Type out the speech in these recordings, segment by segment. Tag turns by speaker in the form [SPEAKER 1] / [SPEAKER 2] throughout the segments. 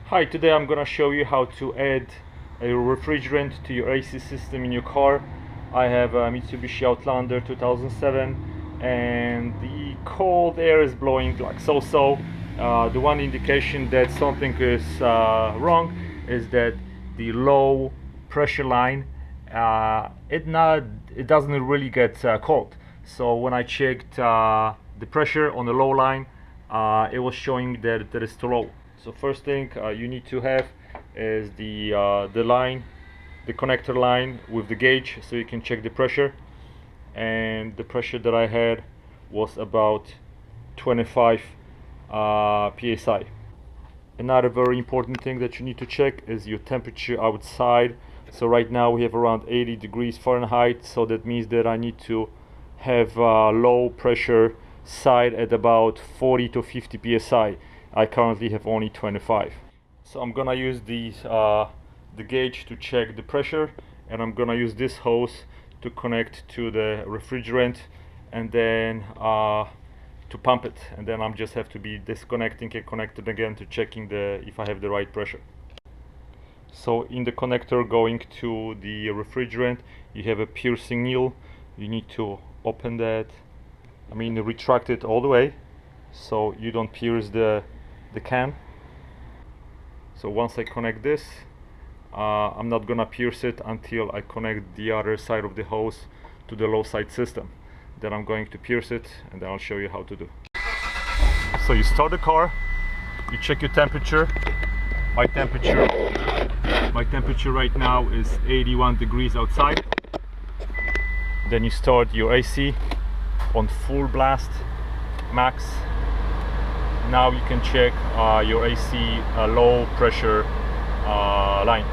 [SPEAKER 1] Hi, today I'm gonna show you how to add a refrigerant to your AC system in your car. I have a Mitsubishi Outlander 2007 and the cold air is blowing like so. The one indication that something is wrong is that the low pressure line it doesn't really get cold. So when I checked the pressure on the low line, it was showing that it's too low. So first thing you need to have is the line, the connector line with the gauge, so you can check the pressure. And the pressure that I had was about 25 psi. Another very important thing that you need to check is your temperature outside. So right now we have around 80 degrees Fahrenheit, so that means that I need to have low pressure side at about 40 to 50 psi. I currently have only 25. So I'm gonna use the gauge to check the pressure, and I'm gonna use this hose to connect to the refrigerant, and then to pump it, and then I'm just have to be disconnecting and connected again to checking if I have the right pressure. So in the connector going to the refrigerant, you have a piercing needle. You need to open that, retract it all the way so you don't pierce the can. So once I connect this, I'm not gonna pierce it until I connect the other side of the hose to the low side system. Then I'm going to pierce it, and then I'll show you how to do. So you start the car, you check your temperature. My temperature right now is 81 degrees outside. Then you start your AC on full blast, max. Now you can check your AC low pressure line.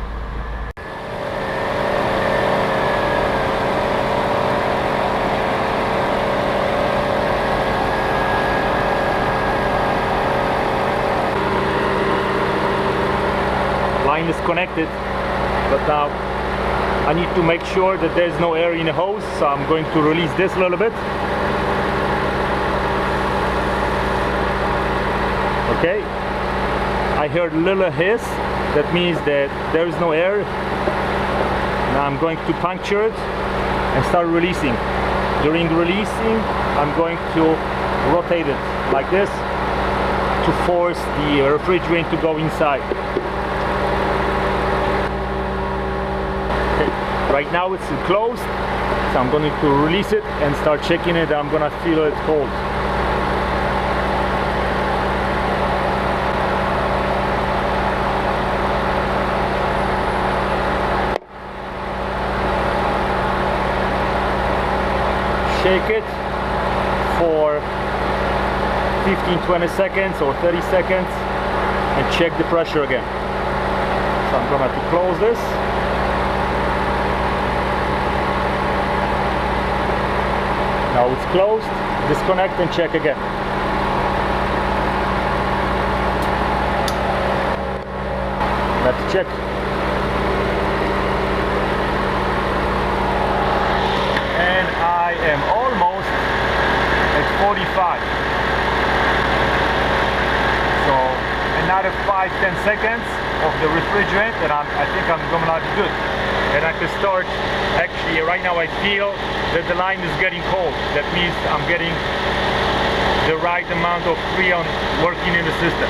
[SPEAKER 1] Line is connected, but now I need to make sure that there's no air in the hose, so I'm going to release this a little bit. Okay, I heard a little hiss, that means that there is no air. Now I'm going to puncture it and start releasing. During releasing, I'm going to rotate it like this to force the refrigerant to go inside. Okay. Right now it's closed, so I'm going to release it and start checking it. I'm going to feel it cold. Shake it for 15-20 seconds or 30 seconds and check the pressure again. So I'm going to close this. Now it's closed, disconnect and check again. Let's check. And I am almost at 45. So another 5-10 seconds of the refrigerant, and I think I'm gonna be good. And I can start. Actually, right now I feel that the line is getting cold. That means I'm getting the right amount of Freon working in the system.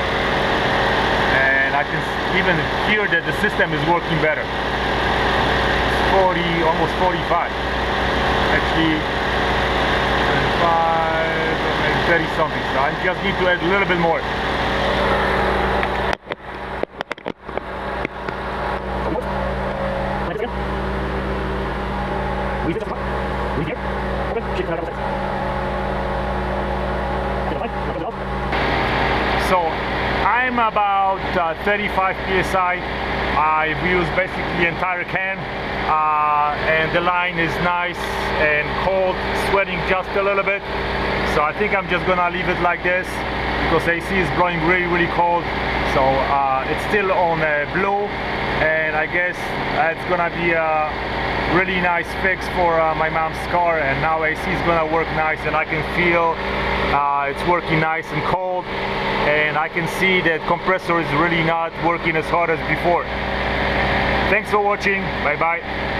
[SPEAKER 1] And I can even hear that the system is working better. It's 40, almost 45. Actually, 25, maybe 30 something. So I just need to add a little bit more. So I'm about 35 psi. I've used basically the entire can, and the line is nice and cold, sweating just a little bit. So I think I'm just gonna leave it like this because AC is blowing really cold. So it's still on blue, and I guess it's gonna be a really nice fix for my mom's car. And now AC is gonna work nice, and I can feel it's working nice and cold. and I can see that compressor is really not working as hard as before. Thanks for watching. Bye bye.